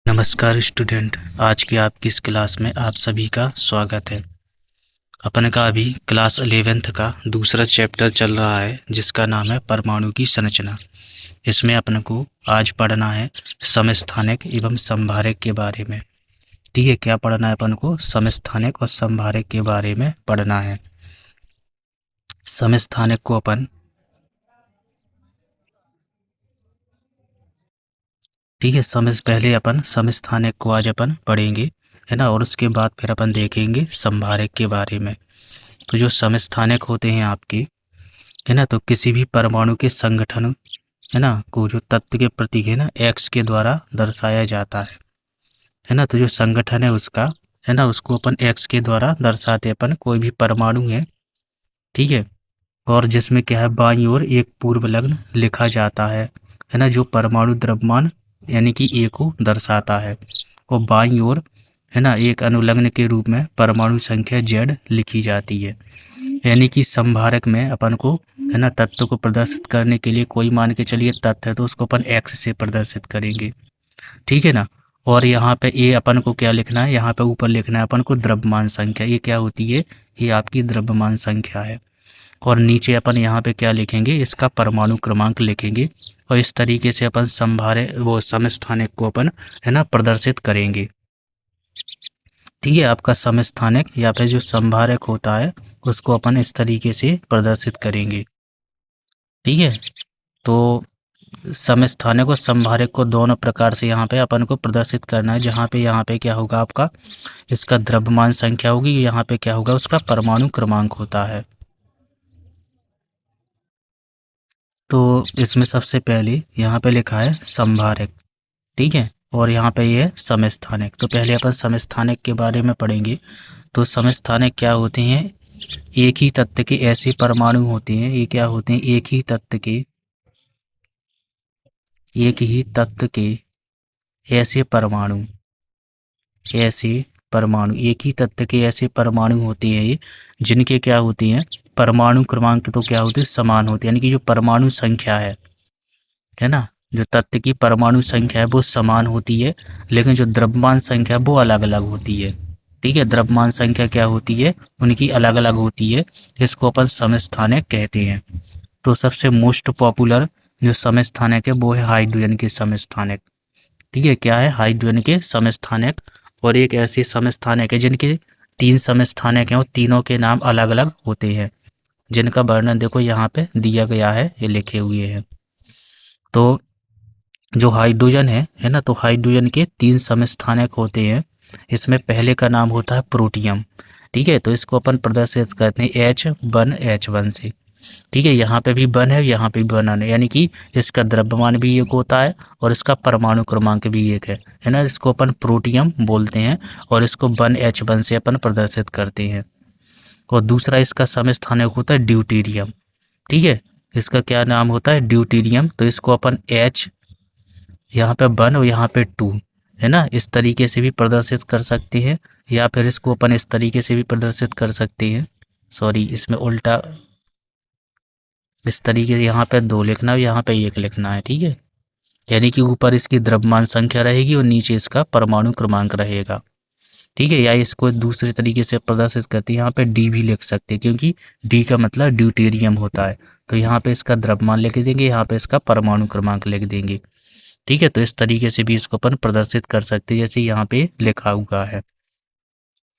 नमस्कार स्टूडेंट। आज की आपकी इस क्लास में आप सभी का स्वागत है। अपन का अभी क्लास 11th का दूसरा चैप्टर चल रहा है जिसका नाम है परमाणु की संरचना। इसमें अपन को आज पढ़ना है समस्थानिक एवं संभारक के बारे में। ठीक है, क्या पढ़ना है अपन को? समस्थानिक और संभारक के बारे में पढ़ना है। समस्थानिक को अपन ठीक है पहले अपन समस्थानिक को आज अपन पढ़ेंगे, है ना, और उसके बाद फिर अपन देखेंगे संभारक के बारे में। तो जो समस्थानिक होते हैं आपके, है ना, तो किसी भी परमाणु के संगठन, है ना, को जो तत्व के प्रतीक है ना एक्स के द्वारा दर्शाया जाता है ना। तो जो संगठन है उसका, है ना, उसको अपन एक्स के द्वारा दर्शाते हैं। अपन कोई भी परमाणु है, ठीक है, और जिसमें क्या है बाईं ओर एक पूर्व लग्न लिखा जाता है ना, जो परमाणु द्रव्यमान यानी कि ए को दर्शाता है, और बाईं ओर, है ना, एक अनुलग्न के रूप में परमाणु संख्या जेड लिखी जाती है। यानी कि संभारक में अपन को, है ना, तत्व को प्रदर्शित करने के लिए कोई मान के चलिए तत्व है तो उसको अपन एक्स से प्रदर्शित करेंगे, ठीक है ना। और यहाँ पे ए अपन को क्या लिखना है? यहाँ पे ऊपर लिखना है अपन को द्रव्यमान संख्या। ये क्या होती है? ये आपकी द्रव्यमान संख्या है। और नीचे अपन यहाँ पे क्या लिखेंगे? इसका परमाणु क्रमांक लिखेंगे। और इस तरीके से अपन संभारे वो समस्थानिक को अपन, है ना, प्रदर्शित करेंगे। ठीक है, आपका समस्थानिक या फिर जो संभारक होता है उसको अपन इस तरीके से प्रदर्शित करेंगे। ठीक है, तो समस्थानिक और संभारक को दोनों प्रकार से यहाँ पे अपन को प्रदर्शित करना है। जहाँ पे यहाँ पे क्या होगा आपका, इसका द्रव्यमान संख्या होगी, यहाँ पे क्या होगा, उसका परमाणु क्रमांक होता है। तो इसमें सबसे पहले यहाँ पे लिखा है संभारक, ठीक है, और यहाँ पे ये है समस्थानिक। तो पहले अपन समस्थानिक के बारे में पढ़ेंगे। तो समस्थानिक क्या होते हैं? एक ही तत्व के ऐसे परमाणु होते हैं, ये क्या होते हैं? एक ही तत्व के ऐसे परमाणु, एक ही तत्व के ऐसे परमाणु होते हैं ये, जिनके क्या होती हैं परमाणु क्रमांक तो क्या होते हैं समान होते हैं। यानी कि जो परमाणु संख्या है ना, जो तत्व की परमाणु संख्या है वो समान होती है, लेकिन जो द्रव्यमान संख्या वो अलग अलग होती है। ठीक है, द्रव्यमान संख्या क्या होती है? उनकी अलग अलग होती है। इसको अपन समस्थानिक कहते हैं। तो सबसे मोस्ट पॉपुलर जो समस्थानिक है वो है हाइड्रोजन के समस्थानिक। ठीक है, क्या है? हाइड्रोजन के समस्थानिक। और एक ऐसी समस्थानिक है जिनके 3 समस्थानिक हैं और तीनों के नाम अलग अलग होते हैं, जिनका वर्णन देखो यहाँ पे दिया गया है, ये लिखे हुए हैं। तो जो हाइड्रोजन है ना, तो हाइड्रोजन के 3 समस्थानिक होते हैं। इसमें पहले का नाम होता है प्रोटियम। ठीक है, तो इसको अपन प्रदर्शित करते हैं H1 से। ठीक है, यहाँ पे भी 1 है, यहाँ पे भी 1 है, यानी कि इसका द्रव्यमान भी एक होता है और इसका परमाणु क्रमांक भी एक है ना। इसको अपन प्रोटियम बोलते हैं और इसको 1H1 से अपन प्रदर्शित करते हैं। और दूसरा इसका समस्थानिक होता है ड्यूटेरियम। ठीक है, इसका क्या नाम होता है? ड्यूटेरियम। तो इसको अपन H, यहाँ पे 1 और यहाँ पे 2, है ना, इस तरीके से भी प्रदर्शित कर सकते हैं, या फिर इसको अपन इस तरीके से भी प्रदर्शित कर सकते हैं। सॉरी, इसमें उल्टा, इस तरीके से यहाँ पे 2 लिखना है, यहाँ पे 1 लिखना है। ठीक है, यानी कि ऊपर इसकी द्रव्यमान संख्या रहेगी और नीचे इसका परमाणु क्रमांक रहेगा। ठीक है, या इसको दूसरे तरीके से प्रदर्शित करते हैं, यहाँ पे डी भी लिख सकते हैं, क्योंकि डी का मतलब ड्यूटेरियम होता है। तो यहाँ पे इसका द्रव्यमान लिख देंगे, यहाँ पे इसका परमाणु क्रमांक लिख देंगे। ठीक है, तो इस तरीके से भी इसको अपन प्रदर्शित कर सकते हैं, जैसे यहाँ पे लिखा हुआ है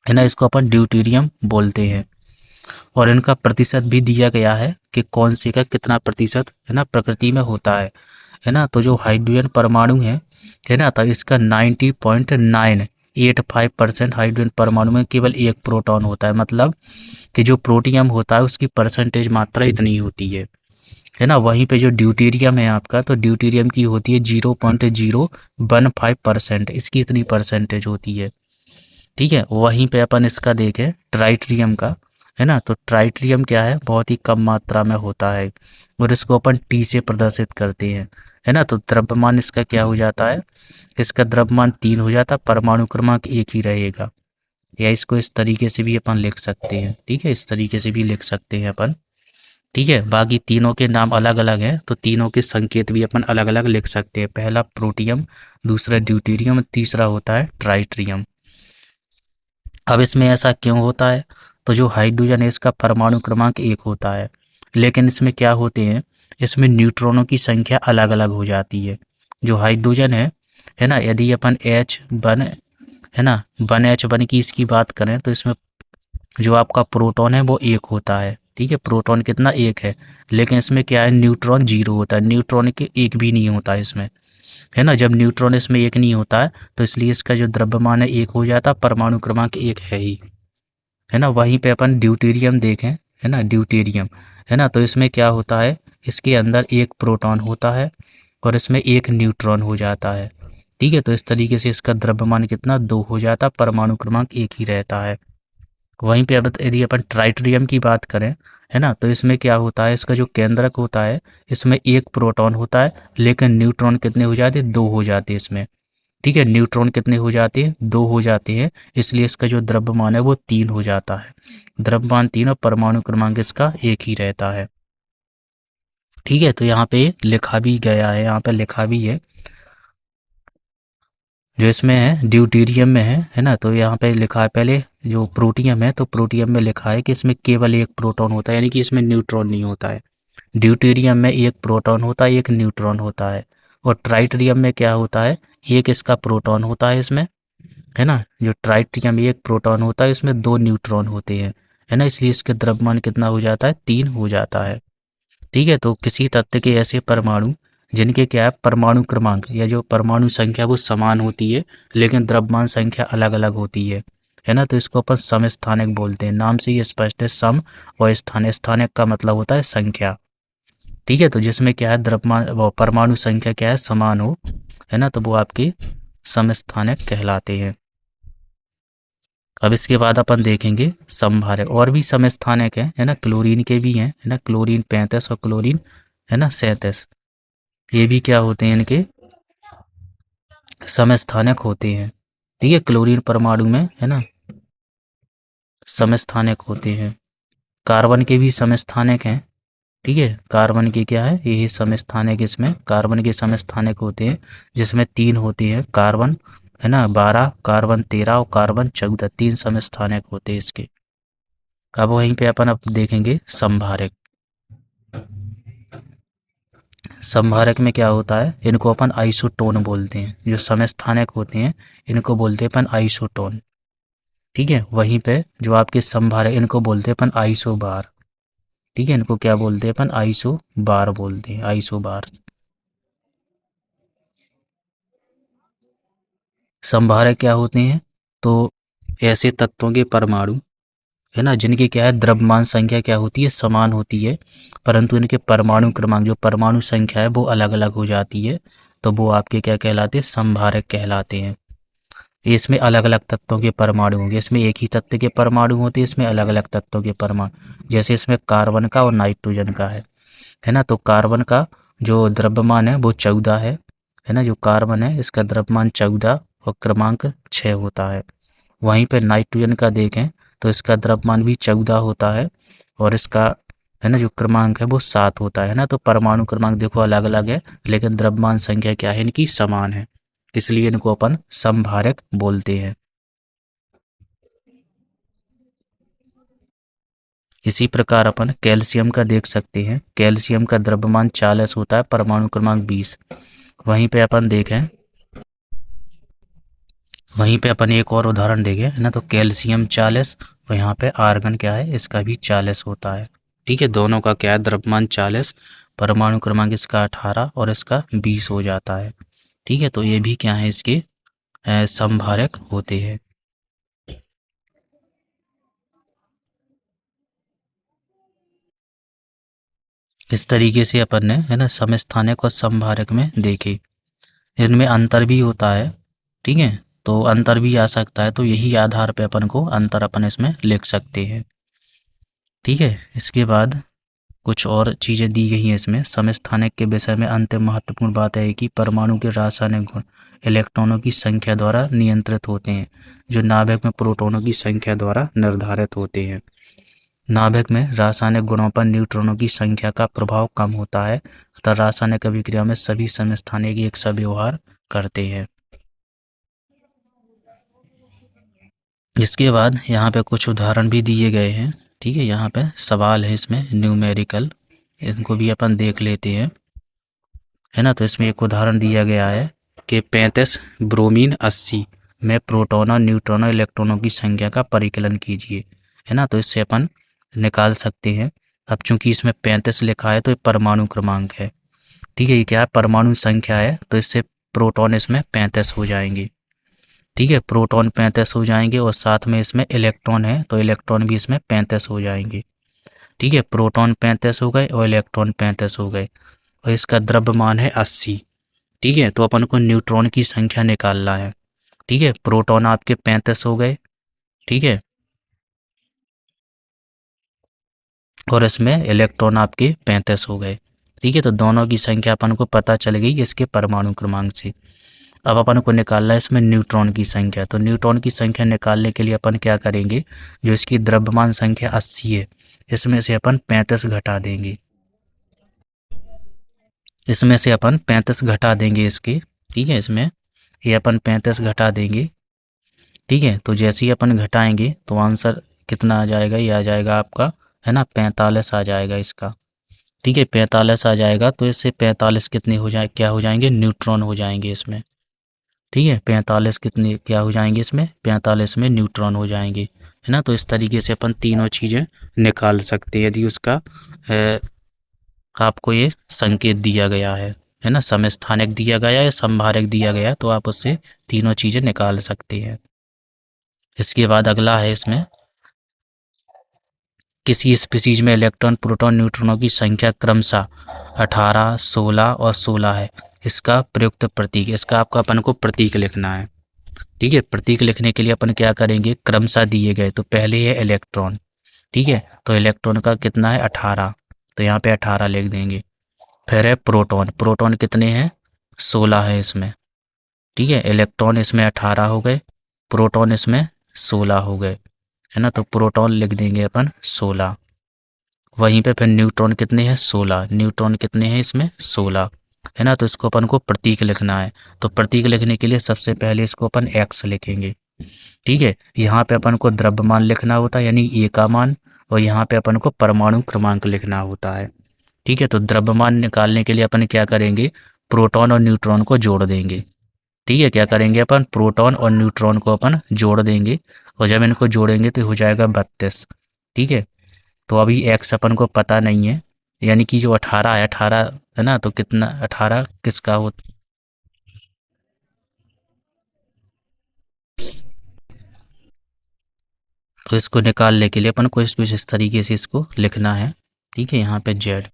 ना। इसको अपन ड्यूटेरियम बोलते हैं। और इनका प्रतिशत भी दिया गया है कि कौन से का कितना प्रतिशत, है ना, प्रकृति में होता है ना। तो जो हाइड्रोजन परमाणु है ना, तो इसका 90.985% हाइड्रोजन परमाणु में केवल एक प्रोटॉन होता है। मतलब कि जो प्रोटियम होता है उसकी परसेंटेज मात्रा इतनी होती है ना। वहीं पे जो ड्यूटेरियम है आपका, तो ड्यूटेरियम की होती है 0.015%, इसकी इतनी परसेंटेज होती है। ठीक है, वहीं पे अपन इसका देखें ट्राइट्रियम का, है ना, तो ट्राइट्रियम क्या है? बहुत ही कम मात्रा में होता है और इसको अपन टी से प्रदर्शित करते हैं, है ना। तो द्रव्यमान इसका क्या हो जाता है? इसका द्रव्यमान 3 हो जाता, परमाणु क्रमांक 1 ही रहेगा। या इसको इस तरीके से भी अपन लिख सकते हैं। ठीक है, इस तरीके से भी लिख सकते हैं अपन। ठीक है, बाकी तीनों के नाम अलग अलग हैं, तो तीनों के संकेत भी अपन अलग अलग लिख सकते हैं। पहला प्रोटियम, दूसरा ड्यूटेरियम, तीसरा होता है ट्राइट्रियम। अब इसमें ऐसा क्यों होता है? तो जो हाइड्रोजन है इसका परमाणु क्रमांक 1 होता है, लेकिन इसमें क्या होते हैं, इसमें न्यूट्रॉनों की संख्या अलग अलग हो जाती है। जो हाइड्रोजन है ना, यदि अपन H1 है ना, 1H1 की इसकी बात करें तो इसमें जो आपका प्रोटॉन है वो 1 होता है। ठीक है, प्रोटॉन कितना, 1 है। लेकिन इसमें क्या है, न्यूट्रॉन 0 होता है, न्यूट्रॉन के 1 भी नहीं होता है इसमें, है ना। जब न्यूट्रॉन इसमें 1 नहीं होता है तो इसलिए इसका जो द्रव्यमान है 1 हो जाता है, परमाणु क्रमांक 1 है ही, है ना। वहीं पे अपन ड्यूटेरियम देखें, है ना, ड्यूटेरियम, है ना, तो इसमें क्या होता है, इसके अंदर 1 प्रोटॉन होता है और इसमें 1 न्यूट्रॉन हो जाता है। ठीक है, तो इस तरीके से इसका द्रव्यमान कितना, 2 हो जाता, परमाणु क्रमांक 1 ही रहता है। वहीं पे अब यदि अपन ट्राइट्रियम की बात करें, है ना, तो इसमें क्या होता है, इसका जो केंद्रक होता है इसमें 1 प्रोटॉन होता है, लेकिन न्यूट्रॉन कितने हो जाते हैं, 2 हो जाते हैं इसमें। ठीक है, न्यूट्रॉन कितने हो जाते हैं, 2 हो जाते हैं, इसलिए इसका जो द्रव्यमान है वो 3 हो जाता है। द्रव्यमान 3 और परमाणु क्रमांक इसका 1 ही रहता है। ठीक है, तो यहाँ पे लिखा भी गया है, यहाँ पे लिखा भी है, जो इसमें है ड्यूटेरियम में है ना, तो यहाँ पे लिखा है पहले जो प्रोटियम है, तो प्रोटियम में लिखा है कि इसमें केवल 1 प्रोटॉन होता है, यानी कि इसमें न्यूट्रॉन नहीं होता है। ड्यूटेरियम में 1 प्रोटॉन होता है, 1 न्यूट्रॉन होता है। और ट्राइटेरियम में क्या होता है, 1 इसका प्रोटॉन होता है इसमें, है ना। जो ट्राइटेरियम में 1 प्रोटॉन होता है, इसमें 2 न्यूट्रॉन होते हैं, है ना, इसलिए इसके द्रव्यमान कितना हो जाता है, 3 हो जाता है। ठीक है, तो किसी तत्व के ऐसे परमाणु जिनके क्या है, परमाणु क्रमांक या जो परमाणु संख्या वो समान होती है, लेकिन द्रव्यमान संख्या अलग अलग होती है ना, तो इसको अपन समस्थानिक बोलते हैं। नाम से ये स्पष्ट है, सम और स्थानिक, स्थानिक का मतलब होता है संख्या। ठीक है, तो जिसमें क्या है, द्रव्यमान वो परमाणु संख्या क्या है, समान हो, है ना, तो वो आपके समस्थानिक कहलाते हैं। अब इसके बाद अपन देखेंगे समभारक, और भी समस्थानिक है ना, क्लोरीन के भी हैं, है ना, क्लोरीन 35 और क्लोरीन, है ना, 37, ये भी क्या होते हैं, इनके समस्थानिक होते हैं। ठीक है, क्लोरीन परमाणु में, है ना, समस्थानिक होते हैं। कार्बन के भी समस्थानिक हैं। ठीक है, कार्बन के क्या है, ये समस्थानिक, इसमें कार्बन के समस्थानिक होते हैं, जिसमें 3 होते हैं, कार्बन, है ना, 12, कार्बन 13 और कार्बन 14, 3 समस्थानिक होते हैं इसके। अब वहीं पे अपन अब देखेंगे संभारक। संभारक में क्या होता है, इनको अपन आइसोटोन बोलते हैं। जो समस्थानिक होते हैं इनको बोलते हैं अपन आइसोटोन। ठीक है, वहीं पे जो आपके संभारक इनको बोलते हैं अपन आइसोबार। ठीक है, इनको क्या बोलते हैं अपन, आइसोबार बोलते हैं, आइसोबार। संभारक क्या होते हैं, तो ऐसे तत्वों के परमाणु, है ना, जिनकी क्या है, द्रव्यमान संख्या क्या होती है, समान होती है, परंतु इनके परमाणु क्रमांक, जो परमाणु संख्या है वो अलग अलग हो जाती है, तो वो आपके क्या कहलाते हैं, संभारक कहलाते हैं। इसमें अलग अलग तत्वों के परमाणु होंगे, इसमें एक ही तत्व के परमाणु होते हैं, इसमें अलग अलग तत्वों के परमाणु, जैसे इसमें कार्बन का और नाइट्रोजन का है ना। तो कार्बन का जो द्रव्यमान है वो 14 है ना, जो कार्बन है इसका द्रव्यमान 14 और क्रमांक 6 होता है। वहीं पे नाइट्रोजन का देखें तो इसका द्रव्यमान भी 14 होता है और इसका, है ना, जो क्रमांक है वो 7 होता है ना। तो परमाणु क्रमांक देखो अलग अलग है, लेकिन द्रव्यमान संख्या क्या है, इनकी समान है, इसलिए इनको अपन समभारक बोलते हैं। इसी प्रकार अपन कैल्शियम का देख सकते हैं। कैल्शियम का द्रव्यमान 40 होता है, परमाणु क्रमांक 20। वहीं पे अपन देखें, वहीं पे अपन एक और उदाहरण देखें, है ना, तो कैल्शियम 40 और यहाँ पे आर्गन क्या है, इसका भी 40 होता है। ठीक है, दोनों का क्या है, द्रव्यमान 40, परमाणु क्रमांक इसका 18 और इसका 20 हो जाता है। ठीक है, तो ये भी क्या है, इसके समभारक होते हैं। इस तरीके से अपन ने, है ना, समस्थानिक और समभारक में देखे, इनमें अंतर भी होता है। ठीक है, तो अंतर भी आ सकता है, तो यही आधार पे अपन को अंतर अपन इसमें लिख सकते हैं। ठीक है, इसके बाद कुछ और चीज़ें दी गई हैं इसमें। समस्थानिक के विषय में अंतिम महत्वपूर्ण बात है कि परमाणु के रासायनिक गुण इलेक्ट्रॉनों की संख्या द्वारा नियंत्रित होते हैं, जो नाभिक में प्रोटॉनों की संख्या द्वारा निर्धारित होते हैं। नाभिक में रासायनिक गुणों पर न्यूट्रॉनों की संख्या का प्रभाव कम होता है तथा रासायनिक अभिक्रिया में सभी समस्थानिक एक सा व्यवहार करते हैं। इसके बाद यहाँ पे कुछ उदाहरण भी दिए गए हैं। ठीक है, यहाँ पे सवाल है इसमें न्यूमेरिकल, इनको भी अपन देख लेते हैं, है ना। तो इसमें एक उदाहरण दिया गया है कि 35 ब्रोमीन 80 में प्रोटॉन और न्यूट्रॉन और इलेक्ट्रॉनों की संख्या का परिकलन कीजिए, है ना। तो इससे अपन निकाल सकते हैं। अब चूंकि इसमें 35 लिखा है तो ये परमाणु क्रमांक है। ठीक है, ये क्या है, परमाणु संख्या है, तो इससे प्रोटॉन इसमें 35 हो जाएंगे। ठीक है, प्रोटॉन 35 हो जाएंगे और साथ में इसमें इलेक्ट्रॉन है तो इलेक्ट्रॉन भी इसमें 35 हो जाएंगे। ठीक है, प्रोटॉन 35 हो गए और इलेक्ट्रॉन 35 हो गए और इसका द्रव्यमान है 80। ठीक है, तो अपन को न्यूट्रॉन की संख्या निकालना है। ठीक है, प्रोटॉन आपके 35 हो गए। ठीक है, और इसमें इलेक्ट्रॉन आपके 35 हो गए। ठीक है, तो दोनों की संख्या अपन को पता चल गई इसके परमाणु क्रमांक से। अब अपन को निकालना है इसमें न्यूट्रॉन की संख्या। तो न्यूट्रॉन की संख्या निकालने के लिए अपन क्या करेंगे, जो इसकी द्रव्यमान संख्या 80 है, इसमें से अपन 35 घटा देंगे। इसमें से अपन 35 घटा देंगे इसके। ठीक है, इसमें ये अपन 35 घटा देंगे। ठीक है, तो जैसे ही अपन घटाएंगे तो आंसर कितना आ जाएगा, ये आ जाएगा आपका, है ना, 45 आ जाएगा इसका। ठीक है, 45 आ जाएगा, तो इससे 45 कितने हो जाए, क्या हो जाएंगे, न्यूट्रॉन हो जाएंगे इसमें। ठीक है, 45 कितने क्या हो जाएंगे इसमें, 45 में न्यूट्रॉन हो जाएंगे, है ना। तो इस तरीके से अपन तीनों चीज़ें निकाल सकते हैं यदि उसका आपको ये संकेत दिया गया है ना, समस्थानिक दिया गया है, संभारक दिया गया, तो आप उससे तीनों चीज़ें निकाल सकते हैं। इसके बाद अगला है इसमें, किसी स्पीसीज में इलेक्ट्रॉन प्रोटॉन न्यूट्रॉनों की संख्या क्रमशः 18, 16 और 16 है। इसका प्रयुक्त प्रतीक, इसका आपको अपन को प्रतीक लिखना है। ठीक है, प्रतीक लिखने के लिए अपन क्या करेंगे, क्रमशः दिए गए, तो पहले है इलेक्ट्रॉन। ठीक है, तो इलेक्ट्रॉन का कितना है, 18, तो यहाँ पे 18 लिख देंगे। फिर है प्रोटॉन, प्रोटॉन कितने हैं, 16 है इसमें। ठीक है, इलेक्ट्रॉन इसमें 18 हो गए, प्रोटॉन इसमें 16 हो गए, है ना। तो प्रोटॉन लिख देंगे अपन 16। वहीं पे फिर न्यूट्रॉन कितने हैं, 16, न्यूट्रॉन कितने हैं इसमें, 16, है ना। तो इसको अपन को प्रतीक लिखना है। तो प्रतीक लिखने के लिए सबसे पहले इसको अपन एक्स लिखेंगे। ठीक है, यहाँ पे अपन को द्रव्यमान लिखना होता है, यानी ए का मान, और यहाँ पे अपन को परमाणु क्रमांक लिखना होता है। ठीक है, तो द्रव्यमान निकालने के लिए अपन क्या करेंगे, प्रोटॉन और न्यूट्रॉन को जोड़ देंगे। ठीक है, क्या करेंगे अपन, प्रोटॉन और न्यूट्रॉन को अपन जोड़ देंगे, और जब इनको जोड़ेंगे तो हो जाएगा 32। ठीक है, तो अभी एक्स अपन को पता नहीं है, यानी कि जो 18 है, 18 है ना, तो कितना 18 किसका हो, तो इसको निकालने के लिए अपन को इस तरीके से इसको लिखना है। ठीक है, यहाँ पे जेड,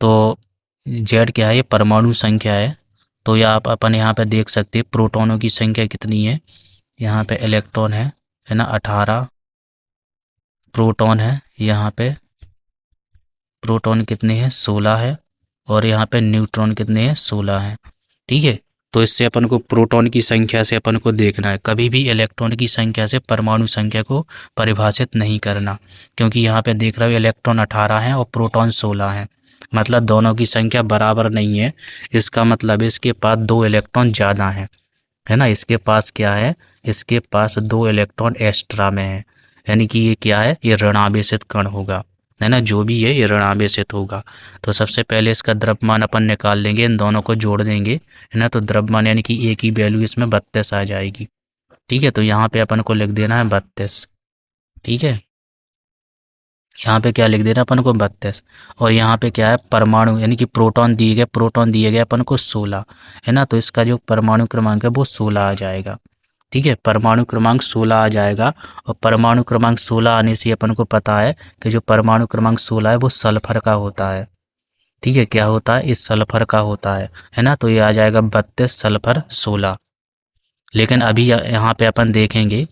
तो जेड क्या है, ये परमाणु संख्या है। तो या आप अपन यहाँ पे देख सकते हैं प्रोटॉनों की संख्या कितनी है, यहाँ पे इलेक्ट्रॉन है ना, 18 प्रोटॉन है, यहाँ पे प्रोटॉन कितने हैं, 16 है, और यहाँ पे न्यूट्रॉन कितने हैं, 16 हैं। ठीक है, तो इससे अपन को प्रोटॉन की संख्या से अपन को देखना है, कभी भी इलेक्ट्रॉन की संख्या से परमाणु संख्या को परिभाषित नहीं करना, क्योंकि यहाँ पे देख रहे हो इलेक्ट्रॉन 18 हैं और प्रोटॉन 16 हैं, मतलब दोनों की संख्या बराबर नहीं है। इसका मतलब इसके पास 2 इलेक्ट्रॉन ज़्यादा हैं, है ना। इसके पास क्या है, इसके पास 2 इलेक्ट्रॉन एक्स्ट्रा में है, यानी कि ये क्या है, ये ऋणावेशित कण होगा, है ना, जो भी है ये ऋणावेशित होगा। तो सबसे पहले इसका द्रव्यमान अपन निकाल लेंगे, इन दोनों को जोड़ देंगे, है ना। तो द्रव्यमान यानी कि ए की वैल्यू इसमें 32 आ जाएगी। ठीक है, तो यहाँ पे अपन को लिख देना है 32। ठीक है, यहाँ पे क्या लिख देना अपन को, 32, और यहाँ पे क्या है, परमाणु यानी कि प्रोटॉन दिए गए, प्रोटॉन दिए गए अपन को 16, है ना। तो इसका जो परमाणु क्रमांक है वो 16 आ जाएगा। ठीक है, परमाणु क्रमांक 16 आ जाएगा, और परमाणु क्रमांक 16 आने से अपन को पता है कि जो परमाणु क्रमांक 16 है वो सल्फर का होता है। ठीक है, क्या होता है, इस सल्फर का होता है ना। तो ये आ जाएगा 32 सल्फर 16। लेकिन अभी यहाँ पे अपन देखेंगे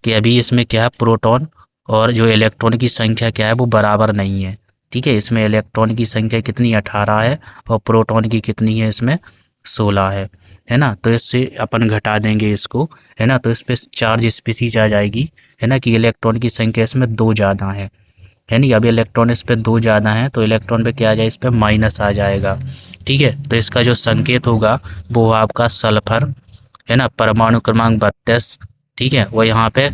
कि अभी इसमें क्या है, प्रोटॉन और जो इलेक्ट्रॉन की संख्या क्या है वो बराबर नहीं है। ठीक है, इसमें इलेक्ट्रॉन की संख्या कितनी 18 है और प्रोटॉन की कितनी है इसमें 16 है ना। तो इससे अपन घटा देंगे इसको, है ना। तो इस पर चार्ज स्पीसीज आ जाएगी, है ना, कि इलेक्ट्रॉन की संख्या इसमें 2 ज़्यादा है है नहीं। अब इलेक्ट्रॉन इस पे 2 ज़्यादा हैं तो इलेक्ट्रॉन पे क्या आ जाए, इस पे माइनस आ जाएगा। ठीक है, तो इसका जो संकेत होगा वो आपका सल्फर, है ना, परमाणु क्रमांक 32। ठीक है, वो यहाँ पे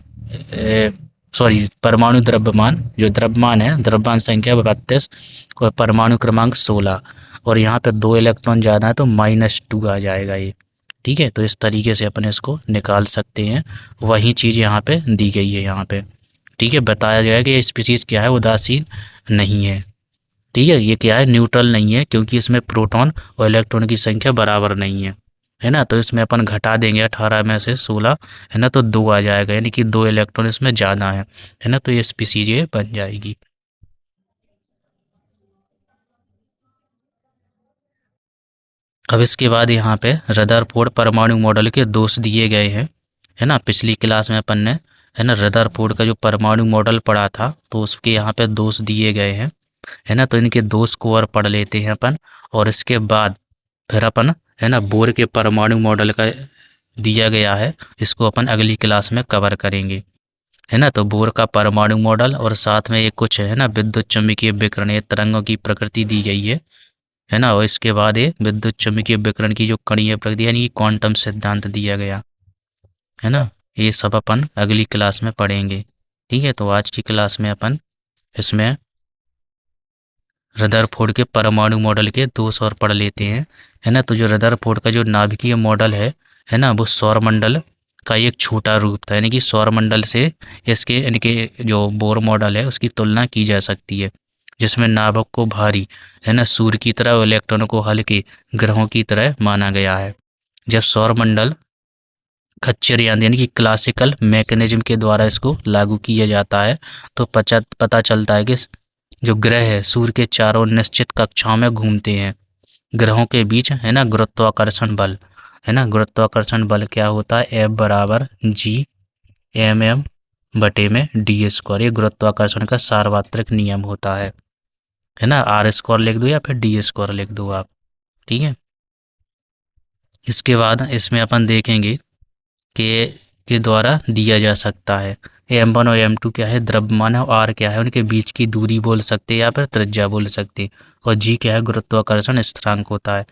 सॉरी, परमाणु द्रव्यमान, जो द्रव्यमान है, द्रव्यमान संख्या 32 और परमाणु क्रमांक 16, और यहाँ पे 2 इलेक्ट्रॉन ज़्यादा है तो -2 आ जाएगा ये। ठीक है, तो इस तरीके से अपन इसको निकाल सकते हैं। वही चीज़ यहाँ पे दी गई है यहाँ पे। ठीक है, बताया गया है कि ये स्पीसीज क्या है, उदासीन नहीं है। ठीक है, ये क्या है, न्यूट्रल नहीं है, क्योंकि इसमें प्रोटॉन और इलेक्ट्रॉन की संख्या बराबर नहीं है ना। तो इसमें अपन घटा देंगे 18 में से 16, है ना, तो 2 आ जाएगा, यानी कि 2 इलेक्ट्रॉन इसमें ज़्यादा है ना, तो ये स्पीसीज ये बन जाएगी। अब इसके बाद यहाँ पे रदरफोर्ड परमाणु मॉडल के दोष दिए गए हैं, है ना। पिछली क्लास में अपन ने, है ना, रदरफोर्ड का जो परमाणु मॉडल पढ़ा था, तो उसके यहाँ पे दोष दिए गए हैं, है ना। तो इनके दोष को और पढ़ लेते हैं अपन, और इसके बाद फिर अपन, है ना, बोर के परमाणु मॉडल का दिया गया है, इसको अपन अगली क्लास में कवर करेंगे, है ना। तो बोर का परमाणु मॉडल और साथ में ये कुछ, है ना, विद्युत चुम्बकीय विकिरण तरंगों की प्रकृति दी गई है ना। और इसके बाद ये विद्युत चुम्बकीय विकिरण की जो कणीय प्रकृति यानी कि क्वांटम सिद्धांत दिया गया, है ना। ये सब अपन अगली क्लास में पढ़ेंगे। ठीक है, तो आज की क्लास में अपन इसमें रदरफोर्ड के परमाणु मॉडल के दोष और पढ़ लेते हैं, है ना। तो जो रदरफोर्ड का जो नाभिकीय मॉडल है ना, वो सौरमंडल का एक छोटा रूप था, यानी कि सौरमंडल से इसके इनके जो बोर मॉडल है उसकी तुलना की जा सकती है, जिसमें नाभिक को भारी, है ना, सूर्य की तरह और इलेक्ट्रॉनों को हल्के ग्रहों की तरह माना गया है। जब सौरमंडल खच्चर यानी कि क्लासिकल मैकेनिज्म के द्वारा इसको लागू किया जाता है, तो पता चलता है कि जो ग्रह है सूर्य के चारों निश्चित कक्षाओं में घूमते हैं। ग्रहों के बीच, है ना, गुरुत्वाकर्षण बल, है ना, गुरुत्वाकर्षण बल क्या होता है, F बराबर G/m बटे में d²। ये गुरुत्वाकर्षण का सार्वत्रिक नियम होता है ना। r² लिख दो या फिर d² लिख दो आप। ठीक है, इसके बाद इसमें अपन देखेंगे कि के द्वारा दिया जा सकता है। m1 और m2 क्या है, द्रव्यमान है, और r क्या है, उनके बीच की दूरी बोल सकते हैं या फिर त्रिज्या बोल सकते हैं, और g क्या है, गुरुत्वाकर्षण स्थिरांक होता है।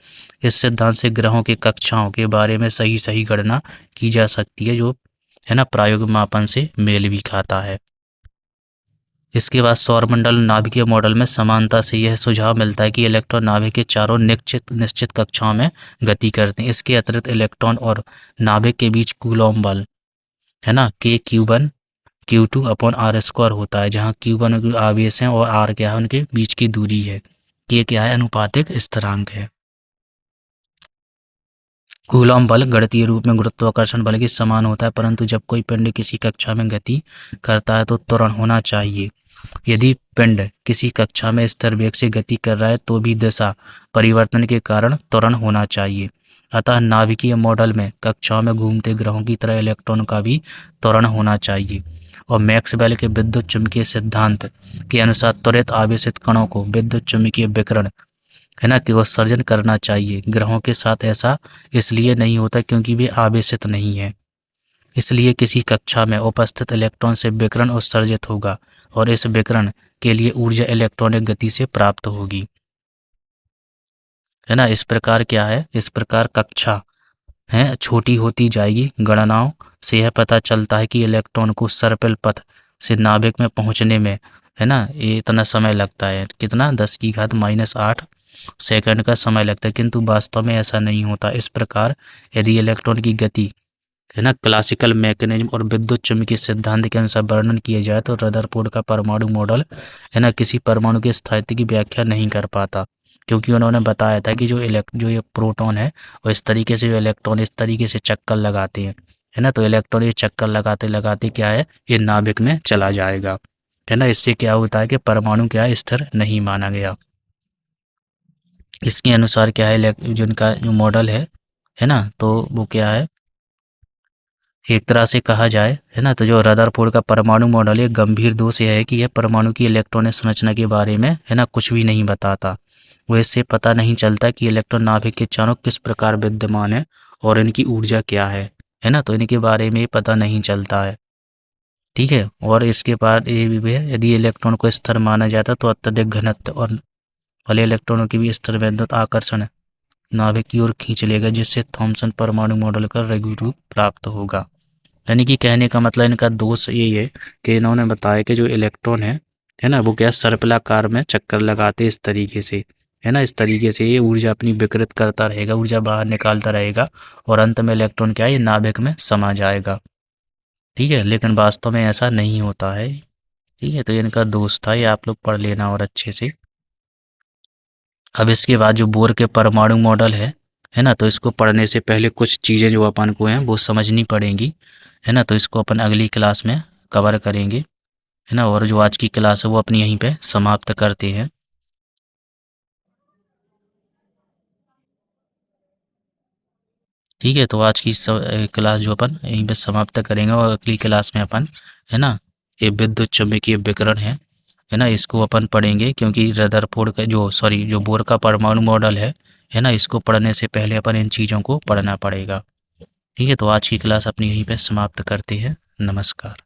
इस सिद्धांत से ग्रहों की कक्षाओं के बारे में सही गणना की जा सकती है, जो, है ना, प्रायोगिक मापन से मेल भी खाता है। इसके बाद सौरमंडल नाभिकीय मॉडल में समानता से यह सुझाव मिलता है कि इलेक्ट्रॉन नाभिक के चारों निश्चित कक्षाओं में गति करते हैं। इसके अतिरिक्त इलेक्ट्रॉन और नाभिक के बीच कूलॉम बल, है ना, K/Q1 Q2/r² होता है, जहाँ Q1 आवेश हैं और r क्या है, उनके बीच की दूरी है। K क्या है, अनुपातिक स्थिरांक है। कूलॉम बल गणितीय रूप में गुरुत्वाकर्षण बल के समान होता है, परंतु जब कोई पिंड किसी कक्षा में गति करता है तो त्वरण होना चाहिए। यदि पिंड किसी कक्षा में स्थिर वेग से गति कर रहा है तो भी दिशा परिवर्तन के कारण त्वरण होना चाहिए। अतः नाभिकीय मॉडल में कक्षाओं में घूमते ग्रहों की तरह इलेक्ट्रॉन का भी त्वरण होना चाहिए, और मैक्सवेल के विद्युत चुम्बकीय सिद्धांत के अनुसार त्वरित आवेशित कणों को विद्युत चुम्बकीय विकिरण, है ना, कि उत्सर्जन करना चाहिए। ग्रहों के साथ ऐसा इसलिए नहीं होता क्योंकि वे आवेशित नहीं है, इसलिए किसी कक्षा में उपस्थित इलेक्ट्रॉन से विकिरण उत्सर्जित होगा, और इस विकिरण के लिए ऊर्जा इलेक्ट्रॉनिक गति से प्राप्त होगी, है ना। इस प्रकार क्या है, इस प्रकार कक्षा है छोटी होती जाएगी। गणनाओं से यह पता चलता है कि इलेक्ट्रॉन को सर्पिल पथ से नाभिक में पहुंचने में, है ना, ये इतना समय लगता है, कितना, 10⁻⁻8 सेकंड का समय लगता है, किंतु वास्तव में ऐसा नहीं होता। इस प्रकार यदि इलेक्ट्रॉन की गति, है ना, क्लासिकल मैकेनिज्म और विद्युत चुम्बकीय सिद्धांत के अनुसार वर्णन किया जाए तो रदरफोर्ड का परमाणु मॉडल, है ना, किसी परमाणु के स्थायित्व की व्याख्या नहीं कर पाता, क्योंकि उन्होंने बताया था कि जो ये प्रोटॉन है और इस तरीके से जो इलेक्ट्रॉन इस तरीके से चक्कर लगाते हैं, है ना, तो इलेक्ट्रॉन ये चक्कर लगाते लगाते क्या है, ये नाभिक में चला जाएगा, है ना। इससे क्या होता है कि परमाणु क्या है, स्थिर नहीं माना गया। इसके अनुसार क्या है, जो इनका जो मॉडल है ना, तो वो क्या है, एक तरह से कहा जाए, है ना, तो जो रदरफोर्ड का परमाणु मॉडल है, गंभीर दोष यह है कि यह परमाणु की इलेक्ट्रॉनिक संरचना के बारे में, है ना, कुछ भी नहीं बताता। वो इससे पता नहीं चलता कि इलेक्ट्रॉन नाभिक के चारों किस प्रकार विद्यमान है और इनकी ऊर्जा क्या है ना, तो इनके बारे में पता नहीं चलता है। ठीक है। और इसके बाद ये भी है, यदि इलेक्ट्रॉन को स्थिर माना जाता तो अत्यधिक घनत्व और भले इलेक्ट्रॉनों की भी स्थिर विद्युत आकर्षण नाभिक की ओर खींच लेगा, जिससे थॉमसन परमाणु मॉडल का लघु रूप प्राप्त होगा। यानी कि कहने का मतलब इनका दोष यही है कि इन्होंने बताया कि जो इलेक्ट्रॉन है ना, वो क्या सर्पिलाकार में चक्कर लगाते इस तरीके से, है ना, इस तरीके से ये ऊर्जा अपनी विकृत करता रहेगा, ऊर्जा बाहर निकालता रहेगा और अंत में इलेक्ट्रॉन क्या है, ये नाभिक में समा जाएगा। ठीक है, लेकिन वास्तव में ऐसा नहीं होता है। ठीक है, तो ये इनका दोष था, ये आप लोग पढ़ लेना और अच्छे से। अब इसके बाद जो बोर के परमाणु मॉडल है ना, तो इसको पढ़ने से पहले कुछ चीज़ें जो अपन को हैं वो समझनी पड़ेंगी, है ना, तो इसको अपन अगली क्लास में कवर करेंगे, है ना। और जो आज की क्लास है वो अपनी यहीं पे समाप्त करते हैं। ठीक है, तो आज की क्लास जो अपन यहीं पे समाप्त करेंगे और अगली क्लास में अपन, है ना, ये विद्युत चुम्बकीय विकिरण है ना, इसको अपन पढ़ेंगे, क्योंकि रदरफोर्ड का जो बोर का परमाणु मॉडल है ना, इसको पढ़ने से पहले अपन इन चीज़ों को पढ़ना पड़ेगा। ठीक है, तो आज की क्लास अपनी यहीं पे समाप्त करते हैं। नमस्कार।